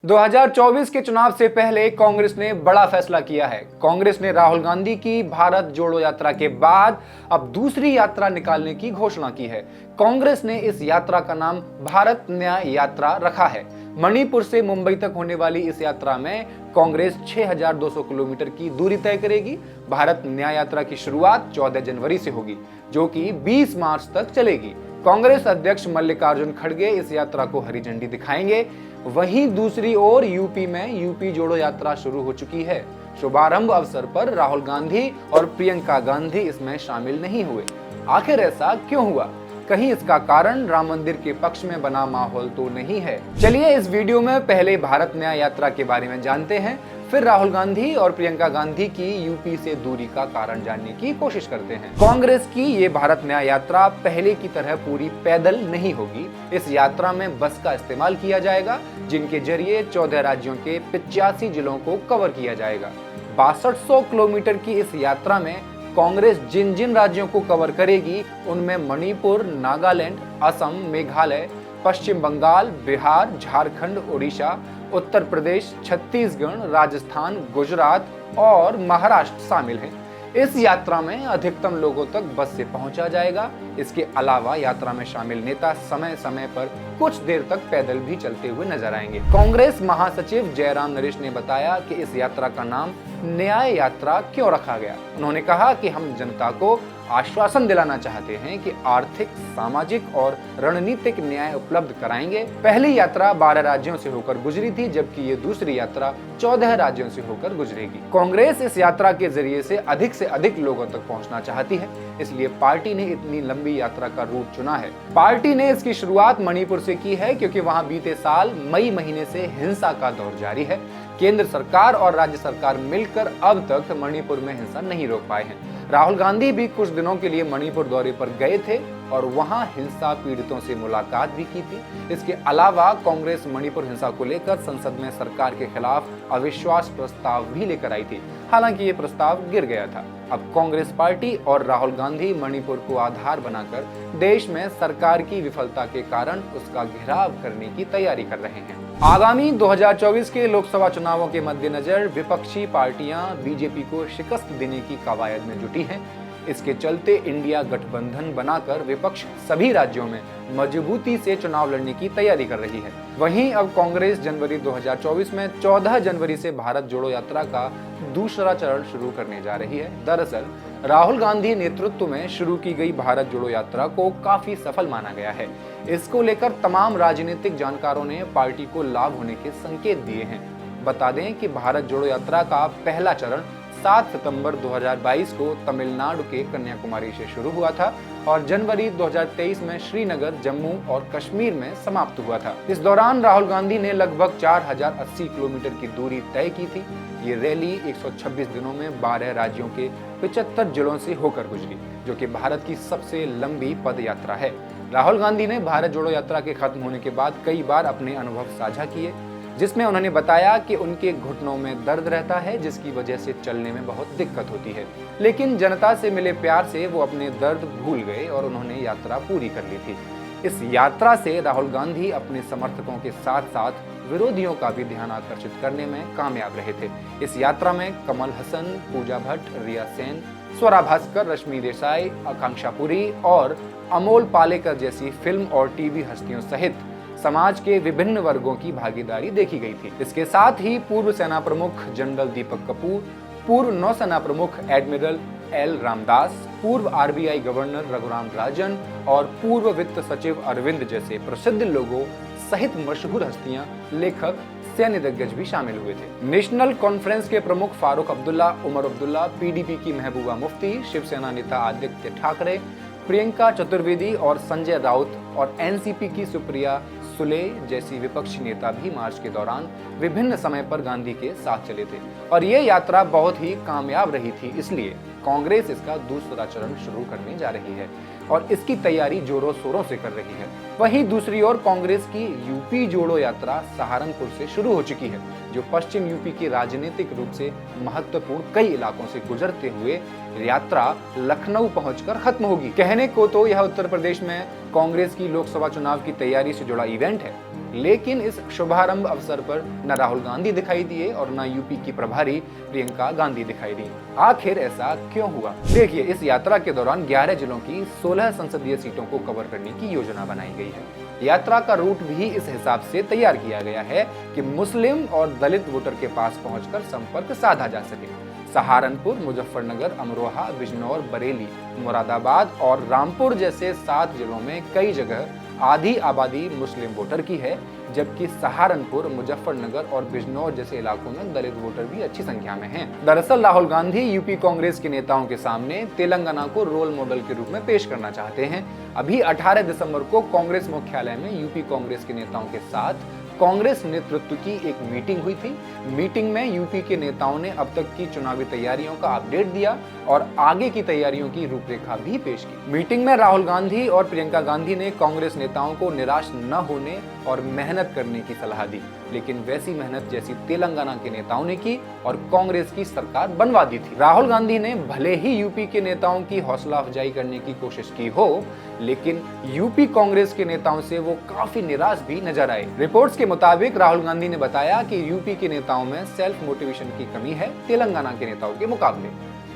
2024 के चुनाव से पहले कांग्रेस ने बड़ा फैसला किया है। कांग्रेस ने राहुल गांधी की भारत जोड़ो यात्रा के बाद अब दूसरी यात्रा निकालने की घोषणा की है। कांग्रेस ने इस यात्रा का नाम भारत न्याय यात्रा रखा है। मणिपुर से मुंबई तक होने वाली इस यात्रा में कांग्रेस 6200 किलोमीटर की दूरी तय करेगी। भारत न्याय यात्रा की शुरुआत 14 जनवरी से होगी, जो कि 20 मार्च तक चलेगी। कांग्रेस अध्यक्ष मल्लिकार्जुन खड़गे इस यात्रा को हरी झंडी दिखाएंगे। वहीं दूसरी ओर यूपी में यूपी जोड़ो यात्रा शुरू हो चुकी है। शुभारंभ अवसर पर राहुल गांधी और प्रियंका गांधी इसमें शामिल नहीं हुए। आखिर ऐसा क्यों हुआ? कहीं इसका कारण राम मंदिर के पक्ष में बना माहौल तो नहीं है? चलिए इस वीडियो में पहले भारत न्याय यात्रा के बारे में जानते हैं, फिर राहुल गांधी और प्रियंका गांधी की यूपी से दूरी का कारण जानने की कोशिश करते हैं। कांग्रेस की ये भारत न्याय यात्रा पहले की तरह पूरी पैदल नहीं होगी। इस यात्रा में बस का इस्तेमाल किया जाएगा, जिनके जरिए 14 राज्यों के 85 जिलों को कवर किया जाएगा। 6200 किलोमीटर की इस यात्रा में कांग्रेस जिन जिन राज्यों को कवर करेगी उनमें मणिपुर, नागालैंड, असम, मेघालय, पश्चिम बंगाल, बिहार, झारखंड, उड़ीसा, उत्तर प्रदेश, छत्तीसगढ़, राजस्थान, गुजरात और महाराष्ट्र शामिल हैं। इस यात्रा में अधिकतम लोगों तक बस से पहुंचा जाएगा। इसके अलावा यात्रा में शामिल नेता समय समय पर कुछ देर तक पैदल भी चलते हुए नजर आएंगे। कांग्रेस महासचिव जयराम नरेश ने बताया कि इस यात्रा का नाम न्याय यात्रा क्यों रखा गया। उन्होंने कहा कि हम जनता को आश्वासन दिलाना चाहते हैं कि आर्थिक, सामाजिक और रणनीतिक न्याय उपलब्ध कराएंगे। पहली यात्रा 12 राज्यों से होकर गुजरी थी, जबकि ये दूसरी यात्रा 14 राज्यों से होकर गुजरेगी। कांग्रेस इस यात्रा के जरिए से अधिक लोगों तक पहुंचना चाहती है, इसलिए पार्टी ने इतनी लंबी यात्रा का रूट चुना है। पार्टी ने इसकी शुरुआत मणिपुर से की है, क्योंकि वहां बीते साल मई महीने से हिंसा का दौर जारी है। केंद्र सरकार और राज्य सरकार मिलकर अब तक मणिपुर में हिंसा नहीं रोक पाए हैं। राहुल गांधी भी कुछ दिनों के लिए मणिपुर दौरे पर गए थे और वहां हिंसा पीड़ितों से मुलाकात भी की थी। इसके अलावा कांग्रेस मणिपुर हिंसा को लेकर संसद में सरकार के खिलाफ अविश्वास प्रस्ताव भी लेकर आई थी। हालांकि ये प्रस्ताव गिर गया था। अब कांग्रेस पार्टी और राहुल गांधी मणिपुर को आधार बनाकर देश में सरकार की विफलता के कारण उसका घेराव करने की तैयारी कर रहे हैं। आगामी 2024 के लोकसभा चुनावों के मद्देनजर विपक्षी पार्टियां बीजेपी को शिकस्त देने की कवायद में जुटी हैं। इसके चलते इंडिया गठबंधन बनाकर विपक्ष सभी राज्यों में मजबूती से चुनाव लड़ने की तैयारी कर रही है। वहीं अब कांग्रेस जनवरी 2024 में 14 जनवरी से भारत जोड़ो यात्रा का दूसरा चरण शुरू करने जा रही है। दरअसल राहुल गांधी नेतृत्व में शुरू की गई भारत जोड़ो यात्रा को काफी सफल माना गया है। इसको लेकर तमाम राजनीतिक जानकारों ने पार्टी को लाभ होने के संकेत दिए हैं। बता दें कि भारत जोड़ो यात्रा का पहला चरण 7 सितंबर 2022 को तमिलनाडु के कन्याकुमारी से शुरू हुआ था और जनवरी 2023 में श्रीनगर, जम्मू और कश्मीर में समाप्त हुआ था। इस दौरान राहुल गांधी ने लगभग 4080 किलोमीटर की दूरी तय की थी। ये रैली 126 दिनों में 12 राज्यों के 75 जिलों से होकर गुजरी, जो कि भारत की सबसे लंबी पद यात्रा है। राहुल गांधी ने भारत जोड़ो यात्रा के खत्म होने के बाद कई बार अपने अनुभव साझा किए, जिसमें उन्होंने बताया कि उनके घुटनों में दर्द रहता है, जिसकी वजह से चलने में बहुत दिक्कत होती है। लेकिन जनता से मिले प्यार से वो अपने दर्द भूल गए और उन्होंने यात्रा पूरी कर ली थी। इस यात्रा से राहुल गांधी अपने समर्थकों के साथ साथ विरोधियों का भी ध्यान आकर्षित करने में कामयाब रहे थे। इस यात्रा में कमल हसन, पूजा भट्ट, रिया सेन, स्वरा भास्कर, रश्मि देसाई, आकांक्षा पुरी और अमोल पालेकर जैसी फिल्म और टीवी हस्तियों सहित समाज के विभिन्न वर्गों की भागीदारी देखी गई थी। इसके साथ ही पूर्व सेना प्रमुख जनरल दीपक कपूर, पूर्व नौसेना प्रमुख एडमिरल एल रामदास, पूर्व आरबीआई गवर्नर रघुराम राजन और पूर्व वित्त सचिव अरविंद जैसे प्रसिद्ध लोगों सहित मशहूर हस्तियां, लेखक, सैन्य दिग्गज भी शामिल हुए थे। नेशनल कॉन्फ्रेंस के प्रमुख फारूक अब्दुल्ला, उमर अब्दुल्ला, पीडीपी की महबूबा मुफ्ती, शिवसेना नेता आदित्य ठाकरे, प्रियंका चतुर्वेदी और संजय राउत और एनसीपी की सुप्रिया सुले जैसी विपक्षी नेता भी मार्च के दौरान विभिन्न समय पर गांधी के साथ चले थे और ये यात्रा बहुत ही कामयाब रही थी। इसलिए कांग्रेस इसका दूसरा चरण शुरू करने जा रही है और इसकी तैयारी जोरों शोरों से कर रही है। वहीं दूसरी ओर कांग्रेस की यूपी जोड़ो यात्रा सहारनपुर से शुरू हो चुकी है, जो पश्चिम यूपी की राजनीतिक रूप से महत्वपूर्ण कई इलाकों से गुजरते हुए यात्रा लखनऊ पहुंचकर खत्म होगी। कहने को तो यह उत्तर प्रदेश में कांग्रेस की लोकसभा चुनाव की तैयारी से जुड़ा इवेंट है, लेकिन इस शुभारंभ अवसर पर न राहुल गांधी दिखाई दिए और न यूपी की प्रभारी प्रियंका गांधी दिखाई दी। आखिर ऐसा क्यों हुआ? देखिए, इस यात्रा के दौरान 11 जिलों की 16 संसदीय सीटों को कवर करने की योजना बनाई गई है। यात्रा का रूट भी इस हिसाब से तैयार किया गया है कि मुस्लिम और दलित वोटर के पास पहुंचकर संपर्क साधा जा सके। सहारनपुर, मुजफ्फरनगर, अमरोहा, बिजनौर, बरेली, मुरादाबाद और रामपुर जैसे 7 जिलों में कई जगह आधी आबादी मुस्लिम वोटर की है, जबकि सहारनपुर, मुजफ्फरनगर और बिजनौर जैसे इलाकों में दलित वोटर भी अच्छी संख्या में हैं। दरअसल राहुल गांधी यूपी कांग्रेस के नेताओं के सामने तेलंगाना को रोल मॉडल के रूप में पेश करना चाहते हैं। अभी 18 दिसंबर को कांग्रेस मुख्यालय में यूपी कांग्रेस के नेताओं के साथ कांग्रेस नेतृत्व की एक मीटिंग हुई थी। मीटिंग में यूपी के नेताओं ने अब तक की चुनावी तैयारियों का अपडेट दिया और आगे की तैयारियों की रूपरेखा भी पेश की। मीटिंग में राहुल गांधी और प्रियंका गांधी ने कांग्रेस नेताओं को निराश न होने और मेहनत करने की सलाह दी, लेकिन वैसी मेहनत जैसी तेलंगाना के नेताओं ने की और कांग्रेस की सरकार बनवा दी थी। राहुल गांधी ने भले ही यूपी के नेताओं की हौसला अफजाई करने की कोशिश की हो, लेकिन यूपी कांग्रेस के नेताओं से वो काफी निराश भी नजर आए। रिपोर्ट्स के मुताबिक राहुल गांधी ने बताया कि यूपी के नेताओं में सेल्फ मोटिवेशन की कमी है तेलंगाना के नेताओं के मुकाबले।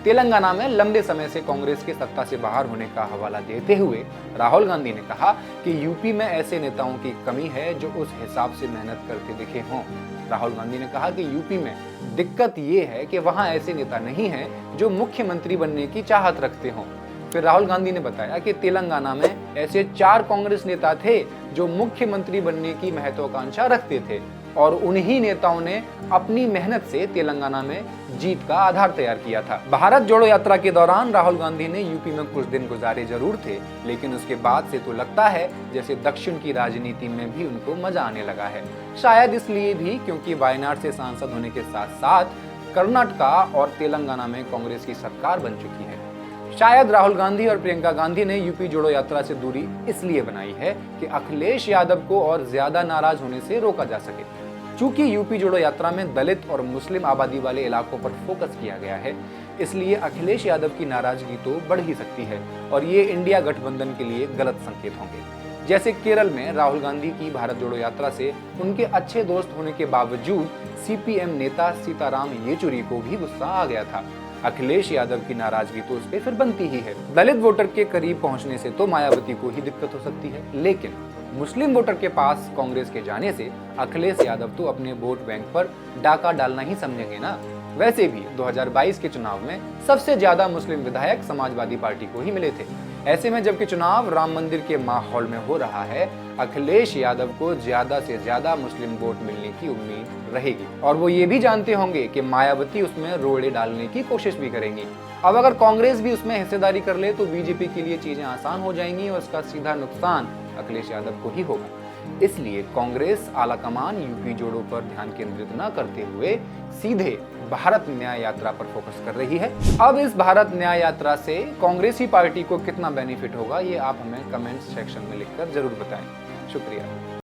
तेलंगाना में लंबे समय से कांग्रेस के सत्ता से बाहर होने का हवाला देते हुए राहुल गांधी ने कहा कि यूपी में ऐसे नेताओं की कमी है जो उस हिसाब से मेहनत करते दिखे हों। राहुल गांधी ने कहा कि यूपी में दिक्कत ये है कि वहां ऐसे नेता नहीं हैं जो मुख्यमंत्री बनने की चाहत रखते हों। फिर राहुल गांधी ने बताया कि तेलंगाना में ऐसे 4 कांग्रेस नेता थे जो मुख्यमंत्री बनने की महत्वाकांक्षा रखते थे और उन्हीं नेताओं ने अपनी मेहनत से तेलंगाना में जीत का आधार तैयार किया था। भारत जोड़ो यात्रा के दौरान राहुल गांधी ने यूपी में कुछ दिन गुजारे जरूर थे, लेकिन उसके बाद से तो लगता है जैसे दक्षिण की राजनीति में भी उनको मजा आने लगा है। शायद इसलिए भी क्योंकि वायनाड से सांसद होने के साथ साथ कर्नाटका और तेलंगाना में कांग्रेस की सरकार बन चुकी है। शायद राहुल गांधी और प्रियंका गांधी ने यूपी जोड़ो यात्रा से दूरी इसलिए बनाई है कि अखिलेश यादव को और ज्यादा नाराज होने से रोका जा सके। चूंकि यूपी जोड़ो यात्रा में दलित और मुस्लिम आबादी वाले इलाकों पर फोकस किया गया है, इसलिए अखिलेश यादव की नाराजगी तो बढ़ ही सकती है और ये इंडिया गठबंधन के लिए गलत संकेत होंगे। जैसे केरल में राहुल गांधी की भारत जोड़ो यात्रा से उनके अच्छे दोस्त होने के बावजूद सीपीएम नेता सीताराम येचुरी को भी गुस्सा आ गया था। अखिलेश यादव की नाराजगी तो उस पर फिर बनती ही है। दलित वोटर के करीब पहुंचने से तो मायावती को ही दिक्कत हो सकती है, लेकिन मुस्लिम वोटर के पास कांग्रेस के जाने से अखिलेश यादव तो अपने वोट बैंक पर डाका डालना ही समझेंगे ना। वैसे भी 2022 के चुनाव में सबसे ज्यादा मुस्लिम विधायक समाजवादी पार्टी को ही मिले थे। ऐसे में जबकि चुनाव राम मंदिर के माहौल में हो रहा है, अखिलेश यादव को ज्यादा से ज्यादा मुस्लिम वोट मिलने की उम्मीद रहेगी और वो ये भी जानते होंगे कि मायावती उसमें रोड़े डालने की कोशिश भी करेंगी। अब अगर कांग्रेस भी उसमें हिस्सेदारी कर ले तो बीजेपी के लिए चीजें आसान हो जाएंगी और उसका सीधा नुकसान अखिलेश यादव को ही होगा। इसलिए कांग्रेस आलाकमान यूपी जोड़ो पर ध्यान केंद्रित न करते हुए सीधे भारत न्याय यात्रा पर फोकस कर रही है। अब इस भारत न्याय यात्रा से कांग्रेसी पार्टी को कितना बेनिफिट होगा, ये आप हमें कमेंट सेक्शन में लिखकर जरूर बताएं। शुक्रिया।